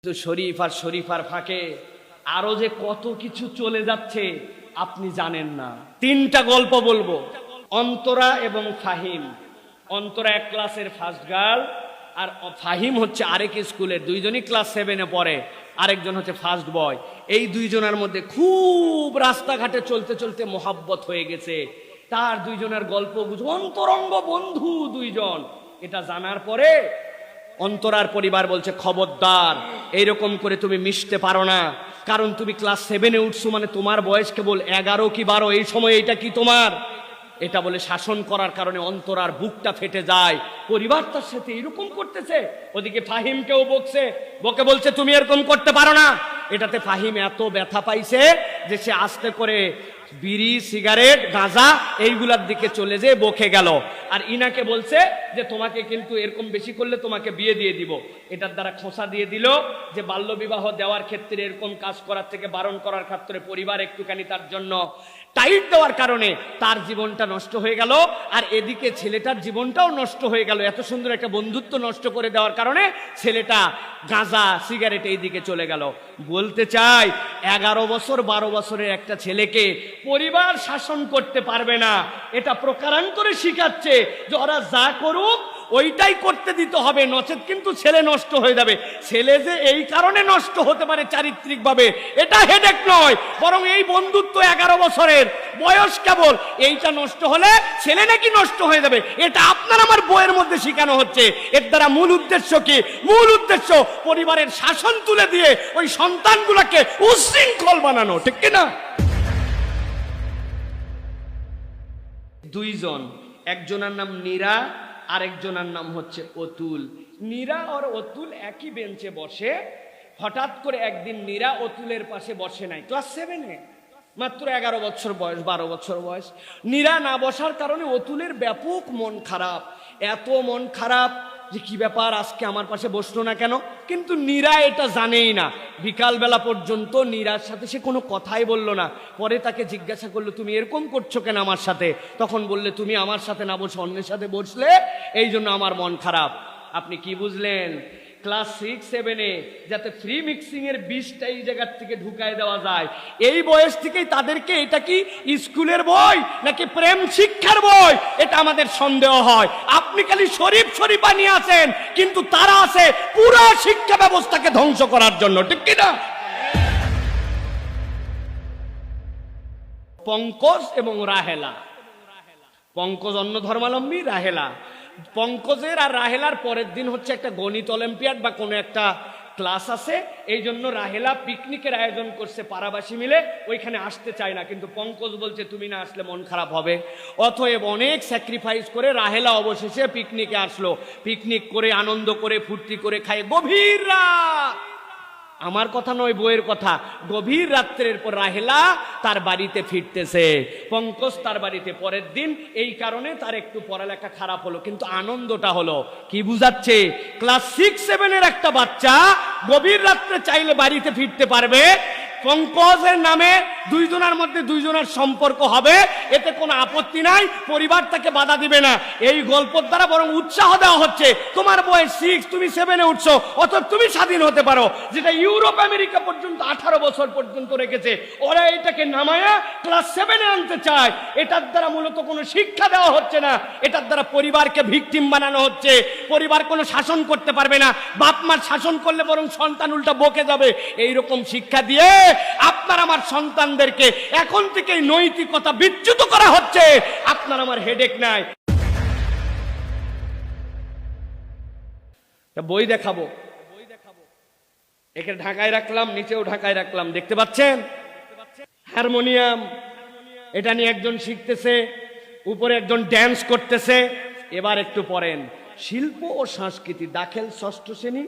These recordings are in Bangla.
তো শরীফ আর শরীফার ফাঁকে আরো যে কত কিছু চলে যাচ্ছে আপনি জানেন না। তিনটা গল্প বলবো, অন্তরা এবং ফাহিম। অন্তরা এক ক্লাসের ফার্স্ট গার্ল, আর ফাহিম হচ্ছে আরেক স্কুলের, দুইজনই ক্লাস 7-এ পড়ে, আরেকজন হচ্ছে ফার্স্ট বয়। এই দুইজনের মধ্যে খুব রাস্তাঘাটে চলতে চলতে মোহাব্বত হয়ে গেছে। তার দুইজনের গল্প বুঝবো, অন্তরঙ্গ বন্ধু দুইজন। এটা জানার পরে অন্তরার পরিবার বলছে, খবরদার এইরকম করে তুমি মিশতে পারো না, কারণ তুমি ক্লাস 7-এ উঠছো, মানে তোমার বয়স কেবল 11 কি 12, এই সময় এটা কি তোমার? এটা বলে শাসন করার কারণে অন্তরার বুকটা ফেটে যায়। পরিবার তার সাথে এরকম করতেছে, ওদিকে ফাহিমকেও বকছে, বকে বলছে তুমি এরকম করতে পারো না। এটাতে ফাহিম এত ব্যথা পাইছে যে সে আস্তে করে বিড়ি, সিগারেট, গাঁজা এইগুলার দিকে চলে যেয়ে বকে গেল। আর ইনাকে বলছে যে তোমাকে কিন্তু এরকম বেশি করলে তোমাকে বিয়ে দিয়ে দিব। এটার দ্বারা খোঁচা দিয়ে দিল যে বাল্য বিবাহ দেওয়ার ক্ষেত্রে, এরকম কাজ করার থেকে বারণ করার ক্ষেত্রে পরিবার একটুখানি তার জন্য টাইট দেওয়ার কারণে তার জীবনটা নষ্ট হয়ে গেল, আর এদিকে ছেলেটার জীবনটাও নষ্ট হয়ে গেল। এত সুন্দর একটা বন্ধুত্ব নষ্ট করে দেওয়ার কারণে ছেলেটা গাঁজা, সিগারেট এই দিকে চলে গেল। বলতে চাই 11 বছর 12 বছরের একটা ছেলেকে পরিবার শাসন করতে পারবে না, এটা প্রকারান্তরে শিখাচ্ছে যে ওরা যা করুক ওইটাই করতে দিতে হবে, নচেত কিন্তু ছেলে নষ্ট হয়ে যাবে। ছেলে যে এই কারণে নষ্ট হতে পারে চারিত্রিক ভাবে, এটা হেডেক নয়, বরং এই বন্ধুত্ব 11 বছরের বয়স কেবল, এইটা নষ্ট হলে ছেলে নাকি নষ্ট হয়ে যাবে, এটা আপনার আমার বইয়ের মধ্যে শেখানো হচ্ছে। এর দ্বারা মূল উদ্দেশ্য কি? মূল উদ্দেশ্য পরিবারের শাসন তুলে দিয়ে ওই সন্তানগুলোকে উচ্ছৃঙ্খল বানানো, ঠিক কিনা? দুইজন, একজনের নাম নীরা, আরেকজনের নাম হচ্ছে অতুল। নীরা আর অতুল একই বেঞ্চে বসে। হঠাৎ করে একদিন নীরা অতুলের পাশে বসে নাই, ক্লাস 7-এ, মাত্র 11 বছর বয়স, 12 বছর বয়স। নীরা না বসার কারণে অতুলের ব্যাপক মন খারাপ, এত মন খারাপ যে কি ব্যাপার, আজকে আমার পাশে বসলো না কেন। কিন্তু নীরা এটা জানেই না। বিকালবেলা পর্যন্ত নীরার সাথে সে কোনো কথাই বলল না। পরে তাকে জিজ্ঞাসা করলো, তুমি এরকম করছো কেন আমার সাথে? তখন বললে, তুমি আমার সাথে না বসে অন্যের সাথে বসলে, এই জন্য আমার মন খারাপ। আপনি কি বুঝলেন? ক্লাস 6-7-এ যাতে ফ্রি মিক্সিং এর বীজটা এই জায়গার থেকে ঢুকায় দেওয়া যায়, এই বয়স থেকেই তাদেরকে এটা কি স্কুলের বই নাকি প্রেম শিক্ষার বই, এটা আমাদের সন্দেহ হয়। আপনি খালি শরীফ শরীফা নিয়ে আছেন, কিন্তু তারা আছে পুরো শিক্ষা ব্যবস্থাকে ধ্বংস করার জন্য, ঠিক কিনা? পঙ্কজ এবং রাহেলা। পঙ্কজ অন্য ধর্মাবলম্বী, রাহেলা। পঙ্কজের আর রাহেলার পরের দিন হচ্ছে একটা গণিত অলিম্পিয়াড বা কোনো একটা ক্লাস আছে, এই জন্য রাহেলা পিকনিকের আয়োজন করছে পাড়াবাসী মিলে, ওইখানে আসতে চায় না, কিন্তু পঙ্কজ বলছে তুমি না আসলে মন খারাপ হবে। অতএব অনেক স্যাক্রিফাইস করে রাহেলা অবশেষে পিকনিকে আসলো। পিকনিক করে, আনন্দ করে, ফুর্তি করে, খায় গভীর রাত। আমার কথা নয়, বইয়ের কথা। গভীর রাত্রের পর রাহেলা তার বাড়িতে ফিরতেছে, পঙ্কজ তার বাড়িতে পরের দিন। এই কারণে তার একটু পড়ালেখা খারাপ হলো, কিন্তু আনন্দটা হলো। কি বুঝাচ্ছে? ক্লাস 6-7-এর একটা বাচ্চা গভীর রাত্রে চাইলে বাড়িতে ফিরতে পারবে। পঙ্কজের নামে দুইজনের মধ্যে দুইজনের সম্পর্ক হবে, এতে কোনো আপত্তি নাই, পরিবার তাকে বাধা দিবে না। এই গল্পের দ্বারা বরং উৎসাহ দেওয়া হচ্ছে, তোমার বয়স 6, তুমি 7-এ উঠছো, অথচ তুমি স্বাধীন হতে পারো। যেটা ইউরোপ আমেরিকা পর্যন্ত 18 বছর পর্যন্ত রেখেছে, ওরা এটাকে নামায়া ক্লাস 7-এ আনতে চায়। এটার দ্বারা মূলত কোনো শিক্ষা দেওয়া হচ্ছে না, এটার দ্বারা পরিবারকে ভিকটিম বানানো হচ্ছে। পরিবার কোনো শাসন করতে পারবে না, বাপ মার শাসন করলে বরং সন্তান উল্টা বকে যাবে। এইরকম শিক্ষা দিয়ে আপনার আমার সন্তানদেরকে এখন থেকেই নৈতিকতা বিচ্যুত করা হচ্ছে। আপনার আমার হেডেক নাই। বই দেখাবো, একে ঢাকায় রাখলাম, নিচেও ঢাকায় রাখলাম, দেখতে পাচ্ছেন? হারমোনিয়াম, এটা নিয়ে একজন শিখতেছে, উপরে একজন ড্যান্স করতেছে। এবার একটু পড়েন, শিল্প ও সংস্কৃতি, দাখিল 6ষ্ঠ শ্রেণী,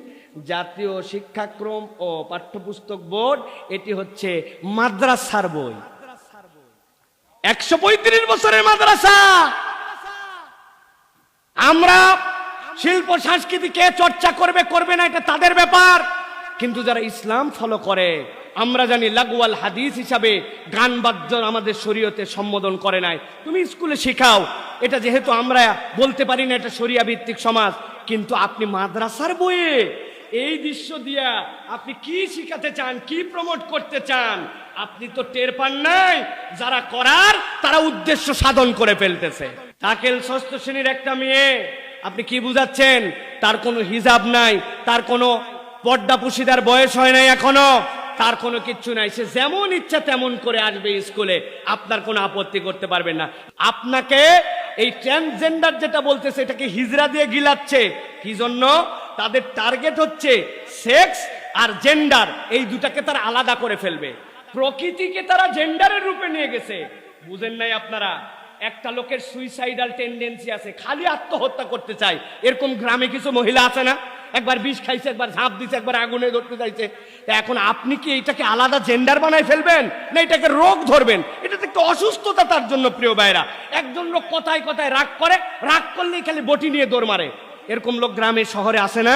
জাতীয় শিক্ষাক্রম ও পাঠ্যপুস্তক বোর্ড। এটি হচ্ছে মাদ্রাসার বই, 135 বছরের মাদ্রাসা। আমরা শিল্প সংস্কৃতি কে চর্চা করবে করবে না এটা তাদের ব্যাপার, কিন্তু যারা ইসলাম ফলো করে, আমরা জানি লাগওয়াল হাদিস হিসাবে গান বাদ্য আমাদের শরীয়তে সম্বোধন করে নাই। তুমি স্কুলে শেখাও, এটা যেহেতু আমরা বলতে পারি না এটা শরিয়া ভিত্তিক সমাজ, কিন্তু আপনি মাদ্রাসার বইয়ে এই দৃশ্য দিয়া আপনি কি শিখাতে চান, কি প্রমোট করতে চান? আপনি তো টের পান নাই, যারা করার তারা উদ্দেশ্য সাধন করে ফেলতেছে। তাকেল ষষ্ঠ শ্রেণীর একটা মেয়ে, আপনি কি বুঝাচ্ছেন? তার কোনো হিজাব নাই, তার কোনো পর্দা পুশিদার বয়স হয় নাই এখনো, তার কোনো কিচ্ছু নাই, সে যেমন ইচ্ছা তেমন করে আসবে স্কুলে, আপনার কোনো আপত্তি করতে পারবেন না। আপনাকে এই ট্রান্সজেন্ডার যেটা বলতেছে এটাকে হিজরা দিয়ে গিলাচ্ছে। কি জন্য? তাদের টার্গেট হচ্ছে সেক্স আর জেন্ডার, এই দুটাকে তারা আলাদা করে ফেলবে। প্রকৃতিকে তারা জেন্ডারের রূপে নিয়ে গেছে। বুঝেন নাই আপনারা? একটা লোকের সুইসাইডাল টেন্ডেন্সি আছে, খালি আত্মহত্যা করতে চায়। এরকম গ্রামে কিছু মহিলা আছে না? একবার বিষ খাইছে, একবার ঝাঁপ দিছে, একবার আগুনে ধরতে চাইছে। এখন আপনি কি এটাকে আলাদা জেন্ডার বানাই ফেলবেন, না এটাকে রোগ ধরবেন? এটা তো একটা অসুস্থতা তার জন্য। প্রিয় ভাইরা, একজন লোক কথায় কথায় রাগ করে, রাগ করলেই খালি বটি নিয়ে দৌড় মারে। এরকম লোক গ্রামে শহরে আসে না?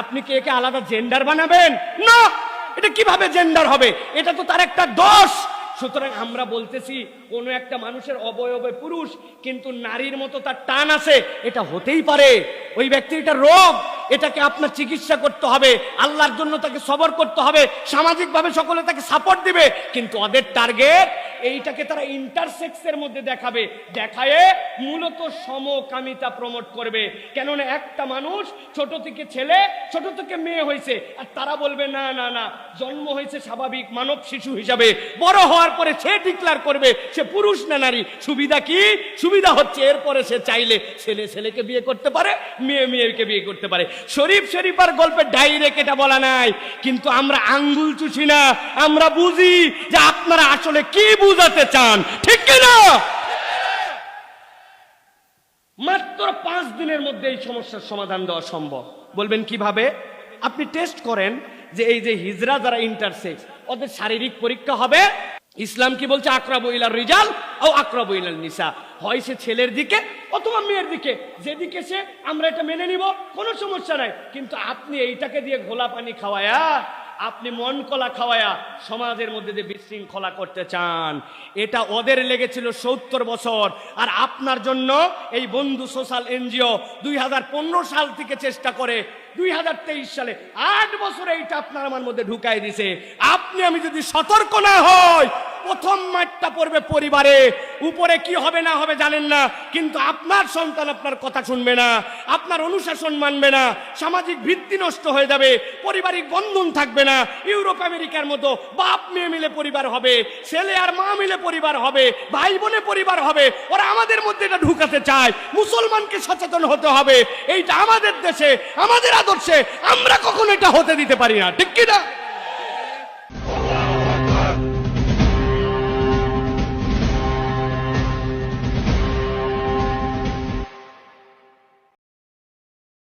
আপনি কি একে আলাদা জেন্ডার বানাবেন? না, এটা কিভাবে জেন্ডার হবে? এটা তো তার একটা দোষ। সুতরাং আমরা বলতেছি, কোন একটা মানুষের অবয়বে পুরুষ কিন্তু নারীর মতো তার টান আছে, এটা হতেই পারে। ওই ব্যক্তির এটা রোগ, এটাকে আপনার চিকিৎসা করতে হবে, আল্লাহর জন্য তাকে সবর করতে হবে, সামাজিকভাবে সকলে তাকে সাপোর্ট দিবে। কিন্তু ওদের টার্গেট এইটাকে তারা ইন্টারসেক্সের মধ্যে দেখাবে, দেখায় মূলত সমকামিতা প্রমোট করবে। কেননা একটা মানুষ ছোট থেকে ছেলে, ছোট থেকে মেয়ে হয়েছে, আর তারা বলবে না না না, জন্ম হয়েছে স্বাভাবিক মানব শিশু হিসাবে, বড় হওয়ার পরে সে ডিক্লেয়ার করবে সে পুরুষ না নারী। সুবিধা কি? সুবিধা হচ্ছে এরপরে সে চাইলে ছেলে ছেলেকে বিয়ে করতে পারে, মেয়ে মেয়েকে বিয়ে করতে পারে। শরীফ শরীফার গল্পে ডাইরেক্ট এটা বলা নাই, কিন্তু আমরা আঙ্গুল চুষি না, আমরা বুঝি যে আপনারা আসলে কি বুঝাতে চান, ঠিক কিনা? মাত্র 5 দিনের মধ্যে এই সমস্যার সমাধান দেওয়া সম্ভব। বলবেন কিভাবে? আপনি টেস্ট করেন যে এই যে হিজরা যারা ইন্টারসেক্স, ওদের শারীরিক পরীক্ষা হবে। ইসলাম কি বলছে? আকরাবু ইলার রিজাল ও আকরাবু ইলান নিসা, হয় সে ছেলের দিকে অথবা মেয়ের দিকে, যেদিকে সে আমরা এটা মেনে নিব, কোনো সমস্যা নাই। কিন্তু আপনি এইটাকে দিয়ে ঘোলা পানি খাওয়ায়া, আপনি মন কলা খাওয়ায়া সমাজের মধ্যে যে বিশৃঙ্খলা করতে চান, এটা ওদের লেগেছিল 70 বছর। আর আপনার জন্য এই বন্ধু সোশ্যাল এনজিও 2015 সাল থেকে চেষ্টা করে 2023 সালে 8 বছর এইটা আপনার আমার মধ্যে ঢুকাই দিছে। আপনি আমি যদি সতর্ক না হই, প্রথম মাঠটা পড়বে পরিবারে। উপরে কি হবে না হবে জানেন না, কিন্তু আপনার সন্তান আপনার কথা শুনবে না, আপনার অনুশাসন মানবে না, সামাজিক ভিত্তি নষ্ট হয়ে যাবে, পারিবারিক বন্ধন থাকবে না। ইউরোপ আমেরিকার মতো বাপ মেয়ে মিলে পরিবার হবে, ছেলে আর মা মিলে পরিবার হবে, ভাই বোনে পরিবার হবে। ওরা আমাদের মধ্যে এটা ঢুকাতে চায়। মুসলমানকে সচেতন হতে হবে, এইটা আমাদের দেশে, আমাদের আদর্শে আমরা কখনো এটা হতে দিতে পারি না, ঠিক কি না?